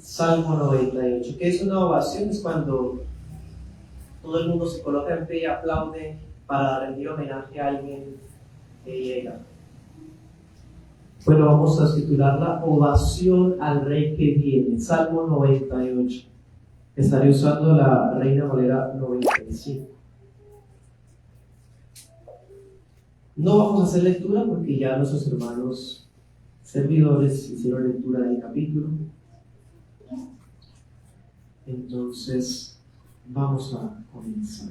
Salmo 98. ¿Qué es una ovación? Es cuando todo el mundo se coloca en pie y aplaude para rendir homenaje a alguien que llega. Bueno, vamos a titularla Ovación al Rey que viene, Salmo 98. Estaré usando la Reina Valera 95. No vamos a hacer lectura porque ya nuestros hermanos servidores hicieron lectura del capítulo. Entonces, vamos a comenzar.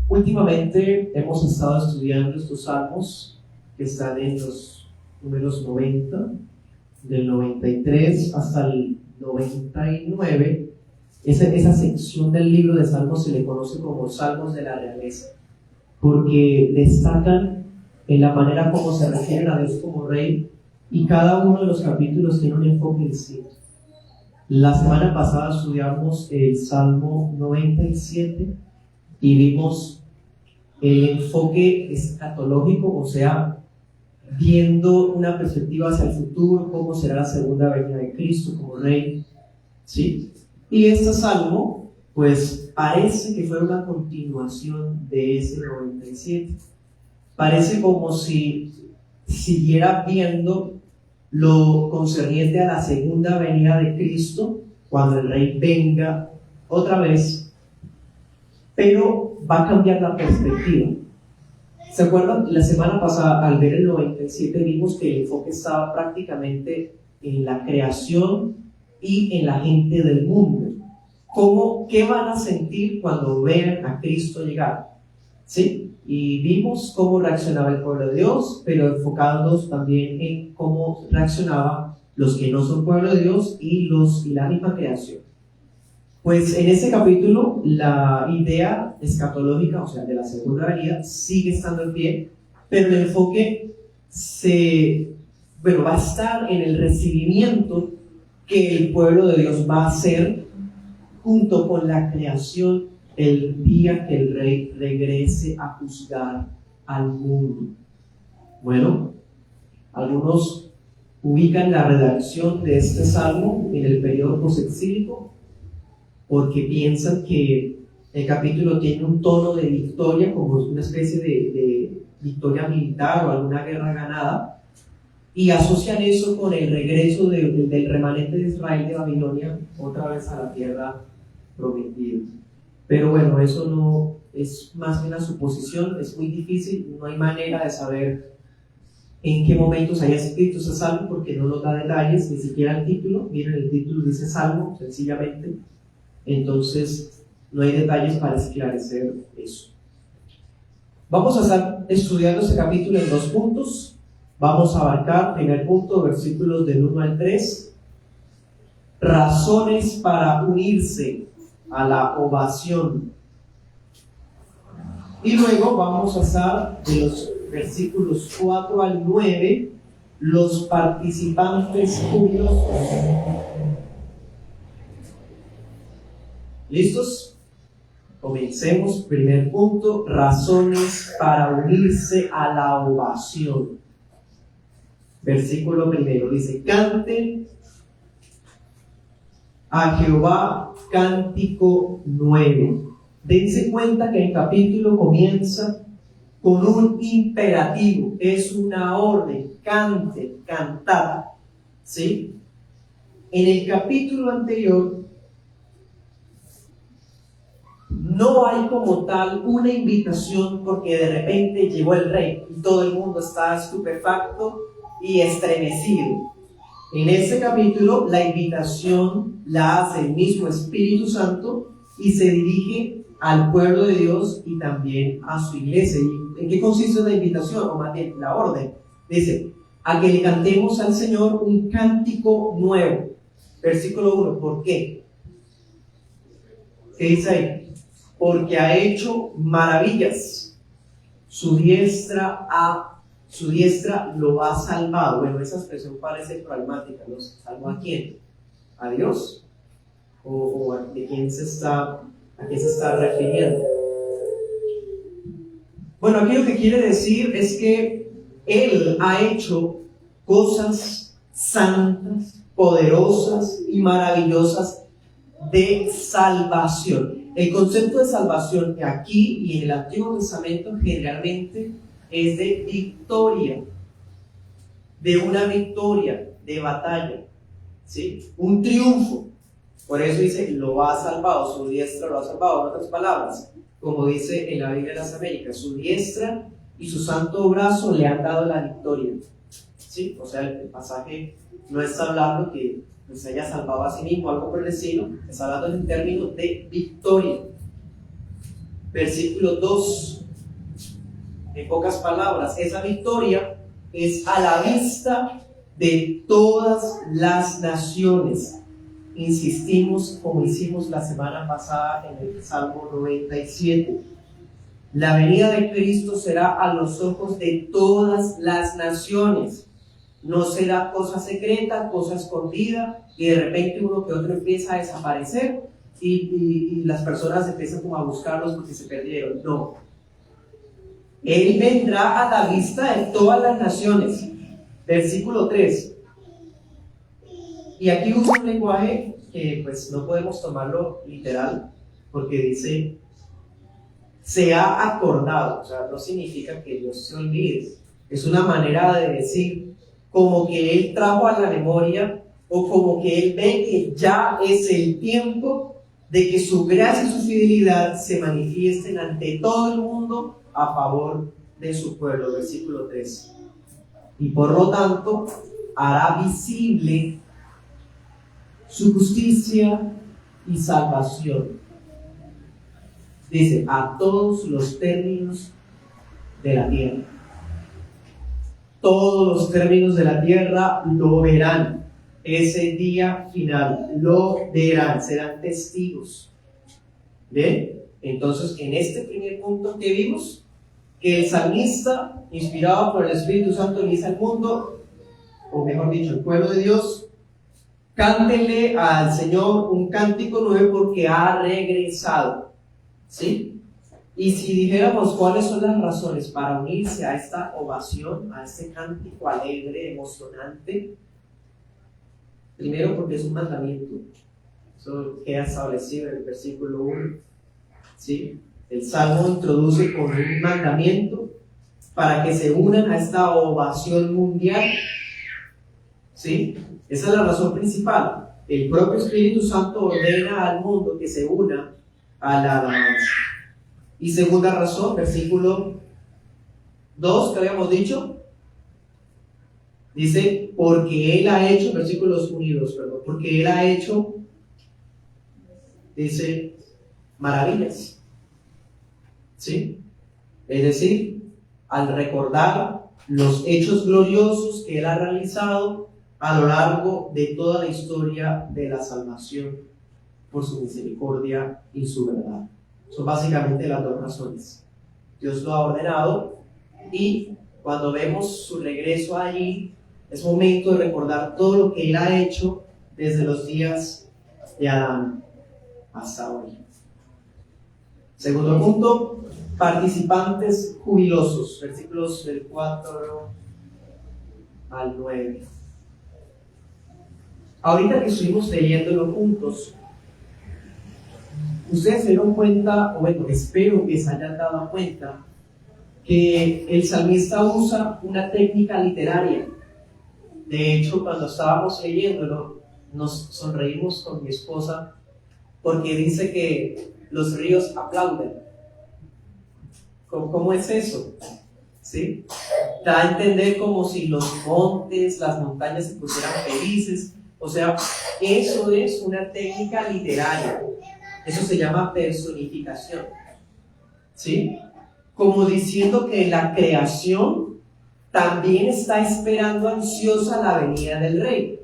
Últimamente hemos estado estudiando estos salmos que están en los números 90, del 93 hasta el 99. Esa sección del libro de salmos se le conoce como salmos de la realeza, porque destacan en la manera como se refieren a Dios como Rey, y cada uno de los capítulos tiene un enfoque distinto. La semana pasada estudiamos el Salmo 97 y vimos el enfoque escatológico, o sea, viendo una perspectiva hacia el futuro, cómo será la segunda venida de Cristo como Rey, ¿sí? Y este Salmo, pues parece que fue una continuación de ese 97. Parece como si siguiera viendo lo concerniente a la segunda venida de Cristo, cuando el Rey venga otra vez, pero va a cambiar la perspectiva. ¿Se acuerdan? La semana pasada, al ver el 97, vimos que el enfoque estaba prácticamente en la creación y en la gente del mundo. ¿Qué van a sentir cuando vean a Cristo llegar? ¿Sí? Y vimos cómo reaccionaba el pueblo de Dios, pero enfocándonos también en cómo reaccionaban los que no son pueblo de Dios y la misma creación. Pues en ese capítulo la idea escatológica, o sea, de la segunda venida, sigue estando en pie, pero el enfoque va a estar en el recibimiento que el pueblo de Dios va a hacer junto con la creación el día que el Rey regrese a juzgar al mundo. Bueno, algunos ubican la redacción de este salmo en el periodo posexílico porque piensan que el capítulo tiene un tono de victoria, como una especie de victoria militar o alguna guerra ganada, y asocian eso con el regreso del remanente de Israel de Babilonia otra vez a la tierra prometida. Pero bueno, eso no es más que una suposición, es muy difícil, no hay manera de saber en qué momentos haya escrito ese salmo porque no nos da detalles, ni siquiera el título. Miren, el título dice salmo, sencillamente. Entonces, no hay detalles para esclarecer eso. Vamos a estar estudiando este capítulo en 2 puntos. Vamos a abarcar, primer punto, versículos del 1 al 3. Razones para unirse a la ovación. Y luego vamos a estar de los versículos 4 al 9, los participantes jubilosos. ¿Listos? Comencemos. Primer punto, razones para unirse a la ovación. Versículo primero dice: canten a Jehová cántico nuevo. Dense cuenta que el capítulo comienza con un imperativo, es una orden: canten, cantad, ¿sí? En el capítulo anterior no hay como tal una invitación porque de repente llegó el Rey y todo el mundo está estupefacto y estremecido. En este capítulo la invitación la hace el mismo Espíritu Santo y se dirige al pueblo de Dios y también a su iglesia. ¿Y en qué consiste la invitación? O más bien la orden. Dice: a que le cantemos al Señor un cántico nuevo. Versículo 1. ¿Por qué? ¿Qué dice ahí? Porque ha hecho maravillas, su diestra ha su diestra lo ha salvado. Bueno, esa expresión parece pragmática. ¿Los salvó a quién? ¿A Dios? ¿O a quién a quién se está refiriendo? Bueno, aquí lo que quiere decir es que Él ha hecho cosas santas, poderosas y maravillosas de salvación. El concepto de salvación aquí y en el Antiguo Testamento generalmente es de victoria, de una victoria, de batalla, ¿sí? Un triunfo. Por eso dice, lo ha salvado, su diestra lo ha salvado. En otras palabras, como dice en la Biblia de las Américas, su diestra y su santo brazo le han dado la victoria, ¿sí? O sea, el pasaje no está hablando que se haya salvado a sí mismo, algo por el estilo, está hablando en términos de victoria. Versículo 2, en pocas palabras, esa victoria es a la vista de todas las naciones. Insistimos, como hicimos la semana pasada en el Salmo 97. La venida de Cristo será a los ojos de todas las naciones. No será cosa secreta, cosa escondida, y de repente uno que otro empieza a desaparecer y las personas empiezan como a buscarlos porque se perdieron. No. Él vendrá a la vista de todas las naciones. Versículo 3. Y aquí usa un lenguaje que pues no podemos tomarlo literal, porque dice, se ha acordado. O sea, no significa que Dios se olvide. Es una manera de decir, como que Él trajo a la memoria, o como que Él ve que ya es el tiempo de que su gracia y su fidelidad se manifiesten ante todo el mundo a favor de su pueblo. Versículo 3. Y por lo tanto, hará visible su justicia y salvación. Dice, a todos los términos de la tierra. Todos los términos de la tierra lo verán. Ese día final lo verán, serán testigos. ¿Bien? Entonces, en este primer punto que vimos, que el salmista, inspirado por el Espíritu Santo, le dice al mundo, o mejor dicho, el pueblo de Dios, cántenle al Señor un cántico nuevo porque ha regresado. ¿Sí? Y si dijéramos cuáles son las razones para unirse a esta ovación, a este cántico alegre, emocionante, primero porque es un mandamiento. Eso queda establecido en el versículo 1. ¿Sí? El Salmo introduce con un mandamiento para que se unan a esta ovación mundial. ¿Sí? Esa es la razón principal. El propio Espíritu Santo ordena al mundo que se una a la alabanza. Y segunda razón, versículo 2 que habíamos dicho, dice, porque Él ha hecho, versículos unidos, perdón, porque Él ha hecho, dice, maravillas. ¿Sí? Es decir, al recordar los hechos gloriosos que Él ha realizado a lo largo de toda la historia de la salvación por su misericordia y su verdad. Son básicamente las dos razones. Dios lo ha ordenado y cuando vemos su regreso allí, es momento de recordar todo lo que Él ha hecho desde los días de Adán hasta hoy. Segundo punto, participantes jubilosos, versículos del 4 al 9. Ahorita que estuvimos leyéndolo juntos, ustedes se dieron cuenta, o bueno, espero que se hayan dado cuenta, que el salmista usa una técnica literaria. De hecho, cuando estábamos leyéndolo, nos sonreímos con mi esposa porque dice que los ríos aplauden. ¿Cómo es eso? ¿Sí? Da a entender como si los montes, las montañas se pusieran felices. O sea, eso es una técnica literaria. Eso se llama personificación. ¿Sí? Como diciendo que la creación también está esperando ansiosa la venida del Rey.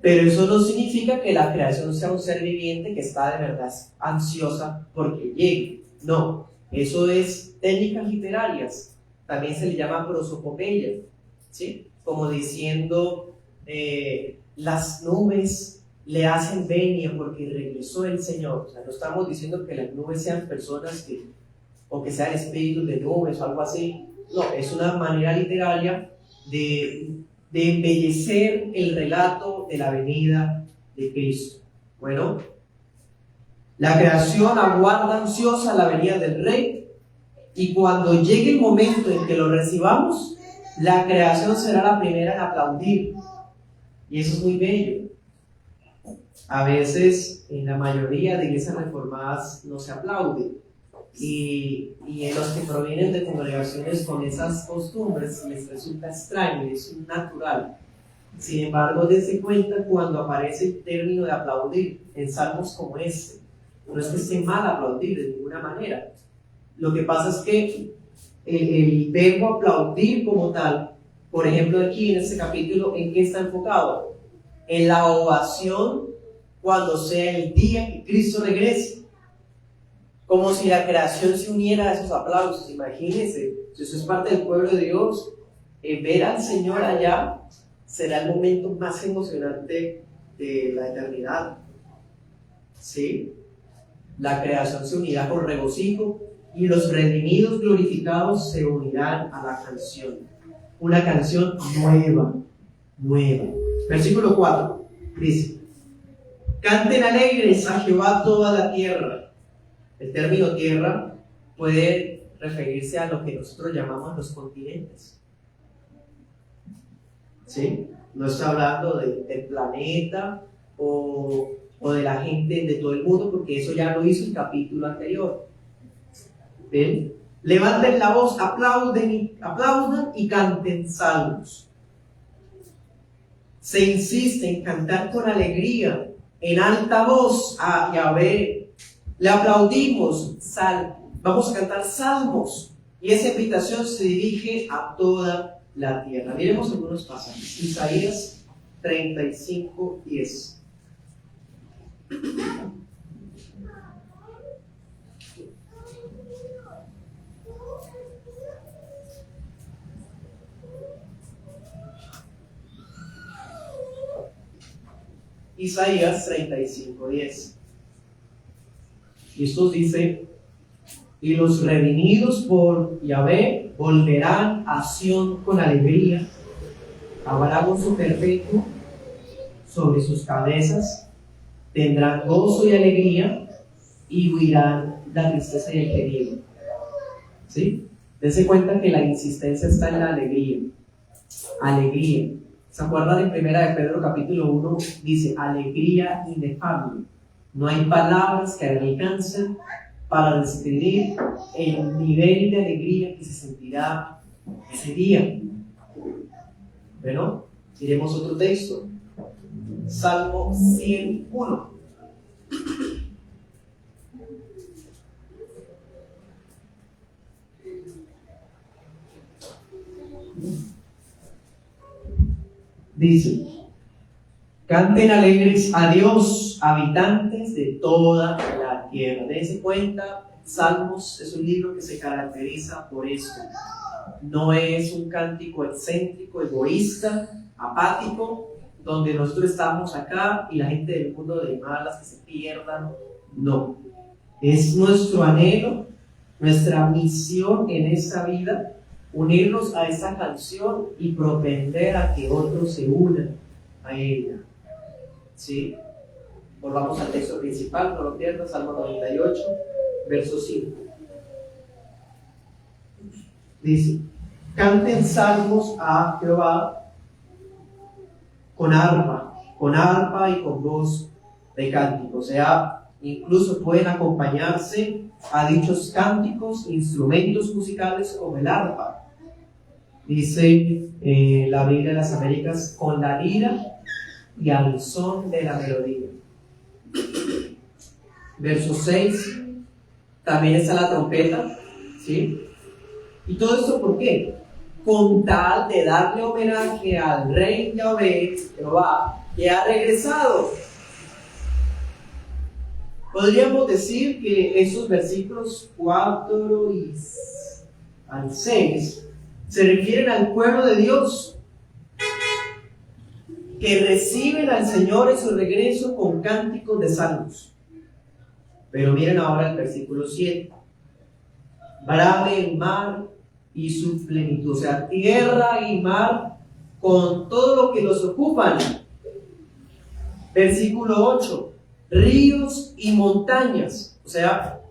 Pero eso no significa que la creación sea un ser viviente que está de verdad ansiosa porque llegue. No, eso es técnicas literarias. también se le llama prosopopeya, ¿sí? Como diciendo, las nubes le hacen venia porque regresó el Señor. O sea, no estamos diciendo que las nubes sean personas o que sean espíritus de nubes o algo así. No, es una manera literaria de embellecer el relato de la venida de Cristo. Bueno, la creación aguarda ansiosa la venida del Rey, y cuando llegue el momento en que lo recibamos, la creación será la primera en aplaudir. Y eso es muy bello. A veces, en la mayoría de iglesias reformadas no se aplaude. Y en los que provienen de congregaciones con esas costumbres les resulta extraño, es natural. Sin embargo, dense cuenta cuando aparece el término de aplaudir en salmos como este. No es que esté mal aplaudir de ninguna manera. Lo que pasa es que el verbo aplaudir como tal, por ejemplo aquí en este capítulo, ¿en qué está enfocado? En la ovación cuando sea el día que Cristo regrese. Como si la creación se uniera a esos aplausos. Imagínense, si eso es parte del pueblo de Dios, ver al Señor allá será el momento más emocionante de la eternidad. ¿Sí? La creación se unirá con regocijo y los redimidos glorificados se unirán a la canción. Una canción nueva. Versículo 4 dice: canten alegres a Jehová toda la tierra. El término tierra puede referirse a lo que nosotros llamamos los continentes. ¿Sí? No está hablando del planeta o de la gente de todo el mundo, porque eso ya lo hizo el capítulo anterior. ¿Ven? Levanten la voz, aplaudan y canten salmos. Se insiste en cantar con alegría, en alta voz a Yahvé. Le aplaudimos, vamos a cantar salmos, y esa invitación se dirige a toda la tierra. Miremos algunos pasajes. Isaías 35:10. Isaías 35:10. Y esto dice: y los redimidos por Yahvé volverán a Sión con alegría, habrá gozo perpetuo sobre sus cabezas, tendrán gozo y alegría, y huirán la tristeza y el gemido. ¿Sí? Dense cuenta que la insistencia está en la alegría. Alegría. ¿Se acuerdan en 1 de Pedro capítulo 1? Dice: alegría inefable. No hay palabras que alcancen para describir el nivel de alegría que se sentirá ese día. Bueno, miremos otro texto. Salmo 101. Dice: canten alegres a Dios, habitantes de toda la tierra. Dense cuenta, Salmos es un libro que se caracteriza por esto. No es un cántico excéntrico, egoísta, apático, donde nosotros estamos acá y la gente del mundo de malas que se pierdan. No. Es nuestro anhelo, nuestra misión en esta vida, unirnos a esta canción y propender a que otros se unan a ella. ¿Sí? Volvamos al texto principal, no lo pierdas, Salmo 98, verso 5. Dice: canten salmos a Jehová con arpa y con voz de cántico. O sea, incluso pueden acompañarse a dichos cánticos instrumentos musicales como el arpa. Dice la Biblia de las Américas: con la lira y al son de la melodía. Verso 6, también está la trompeta, ¿sí? ¿Y todo esto por qué? Con tal de darle homenaje al Rey Yahvé, Jehová, que ha regresado. Podríamos decir que esos versículos 4 al 6 Se refieren al pueblo de Dios, que reciben al Señor en su regreso con cánticos de salmos. Pero miren ahora el versículo 7. Brame el mar y su plenitud, o sea, tierra y mar con todo lo que los ocupan. Versículo 8. Ríos y montañas, o sea,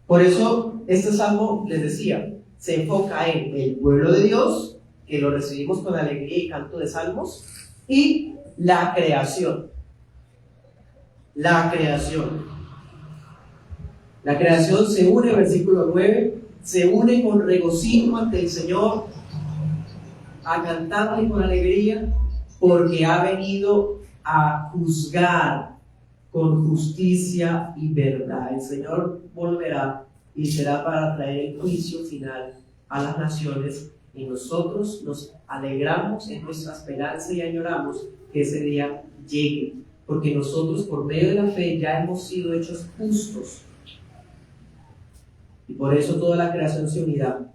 por eso este salmo, les decía, se enfoca en el pueblo de Dios, que lo recibimos con alegría y canto de salmos, y la creación. La creación. La creación se une, versículo 9, se une con regocijo ante el Señor, a cantarle con alegría, porque ha venido a juzgar con justicia y verdad. El Señor volverá y será para traer el juicio final a las naciones, y nosotros nos alegramos en nuestra esperanza y añoramos que ese día llegue, porque nosotros por medio de la fe ya hemos sido hechos justos, y por eso toda la creación se unirá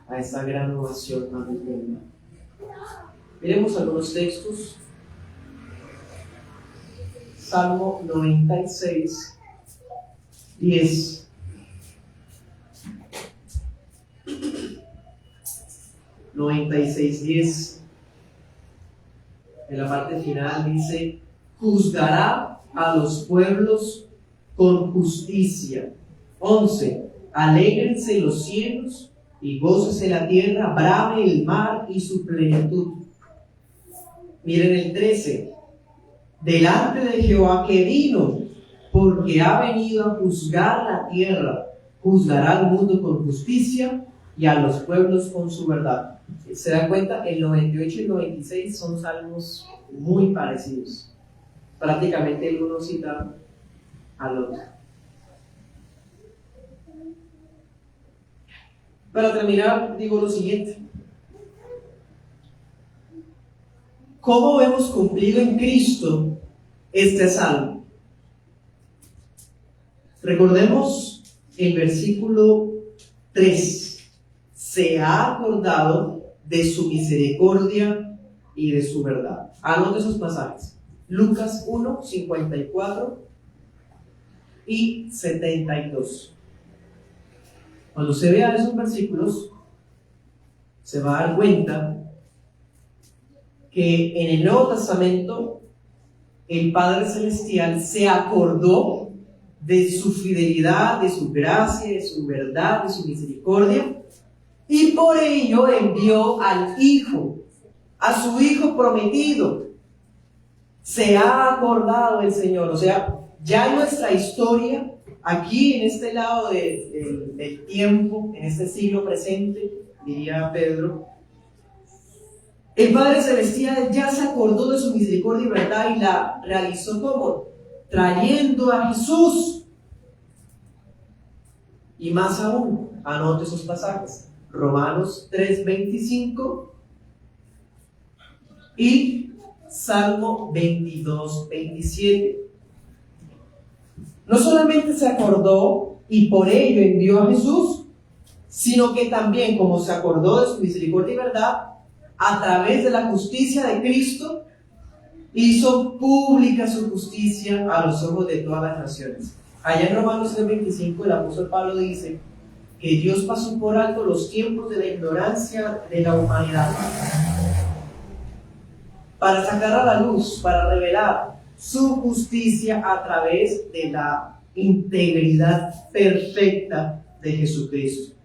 a esta gran ovación. Amén. Miremos algunos textos. Salmo 96, 10. En la parte final dice: juzgará a los pueblos con justicia. 11. Alégrense los cielos y gócese la tierra, brame el mar y su plenitud. Miren el 13. Delante de Jehová que vino, porque ha venido a juzgar la tierra, juzgará al mundo con justicia y a los pueblos con su verdad. ¿Se dan cuenta? El 98 y el 96 son salmos muy parecidos. Prácticamente el uno cita al otro. Para terminar, digo lo siguiente. ¿Cómo vemos cumplido en Cristo este salmo? Recordemos el versículo 3. Se ha acordado de su misericordia y de su verdad. Anote esos pasajes. Lucas 1, 54 y 72. Cuando se vea esos versículos, se va a dar cuenta que en el Nuevo Testamento el Padre Celestial se acordó de su fidelidad, de su gracia, de su verdad, de su misericordia, y por ello envió al Hijo, a su Hijo prometido. Se ha acordado el Señor, o sea, ya en nuestra historia, aquí en este lado del tiempo, en este siglo presente, diría Pedro, el Padre Celestial ya se acordó de su misericordia y verdad y la realizó como trayendo a Jesús. Y más aún, anote esos pasajes, Romanos 3:25 y Salmo 22:27. No solamente se acordó y por ello envió a Jesús, sino que también, como se acordó de su misericordia y verdad, a través de la justicia de Cristo, hizo pública su justicia a los ojos de todas las naciones. Allá en Romanos 3:25 el apóstol Pablo dice que Dios pasó por alto los tiempos de la ignorancia de la humanidad para sacar a la luz, para revelar su justicia a través de la integridad perfecta de Jesucristo.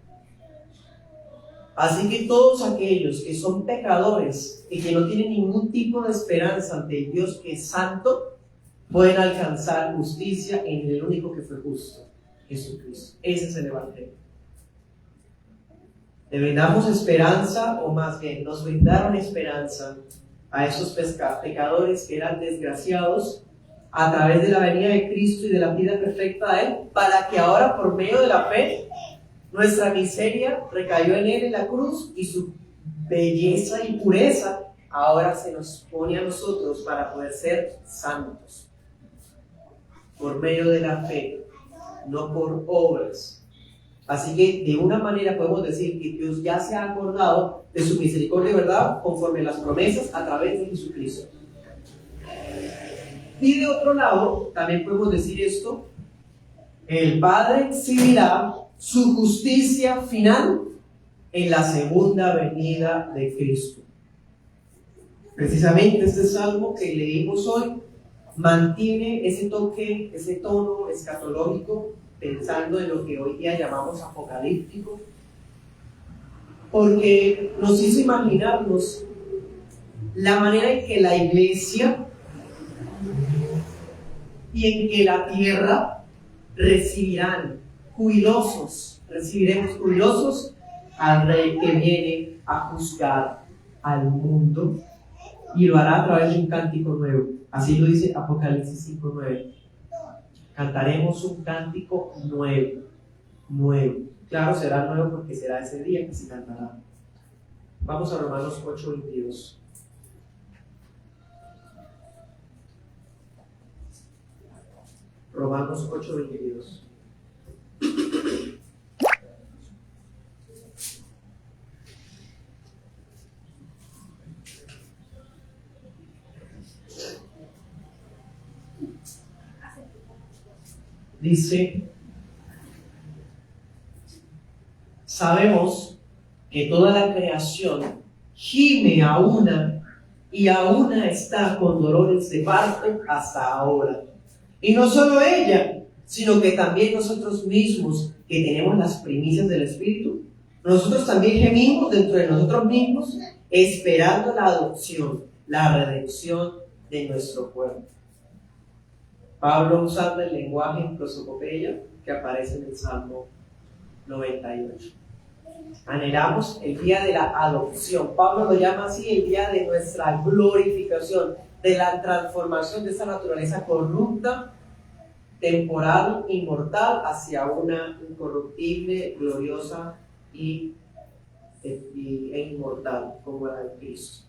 Así que todos aquellos que son pecadores y que no tienen ningún tipo de esperanza ante el Dios que es santo, pueden alcanzar justicia en el único que fue justo, Jesucristo. Ese es el Evangelio. Le brindamos esperanza, o más bien nos brindaron esperanza a esos pecadores que eran desgraciados a través de la venida de Cristo y de la vida perfecta de Él, para que ahora por medio de la fe nuestra miseria recayó en Él en la cruz y su belleza y pureza ahora se nos pone a nosotros para poder ser santos por medio de la fe, no por obras. Así que de una manera podemos decir que Dios ya se ha acordado de su misericordia y verdad conforme las promesas a través de Jesucristo. Y de otro lado, también podemos decir esto: el Padre exhibirá su justicia final en la segunda venida de Cristo. Precisamente este salmo que leímos hoy mantiene ese toque, ese tono escatológico, pensando en lo que hoy día llamamos apocalíptico, porque nos hizo imaginarnos la manera en que la iglesia y en que la tierra recibiremos jubilosos al Rey que viene a juzgar al mundo, y lo hará a través de un cántico nuevo. Así lo dice Apocalipsis 5:9. Cantaremos un cántico nuevo. Claro, será nuevo porque será ese día que se cantará. Vamos a Romanos 8:22. Romanos 8:22. Dice: sabemos que toda la creación gime a una y a una está con dolores de parto hasta ahora. Y no solo ella, sino que también nosotros mismos, que tenemos las primicias del Espíritu, nosotros también gemimos dentro de nosotros mismos, esperando la adopción, la redención de nuestro cuerpo. Pablo, usando el lenguaje en prosopopeya que aparece en el Salmo 98. Anhelamos el día de la adopción. Pablo lo llama así: el día de nuestra glorificación, de la transformación de esa naturaleza corrupta, temporal, inmortal, hacia una incorruptible, gloriosa e inmortal como la de Cristo.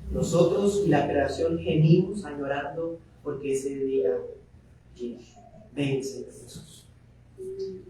Nosotros y la creación gemimos añorando porque ese día llegue. Ven, Señor Jesús.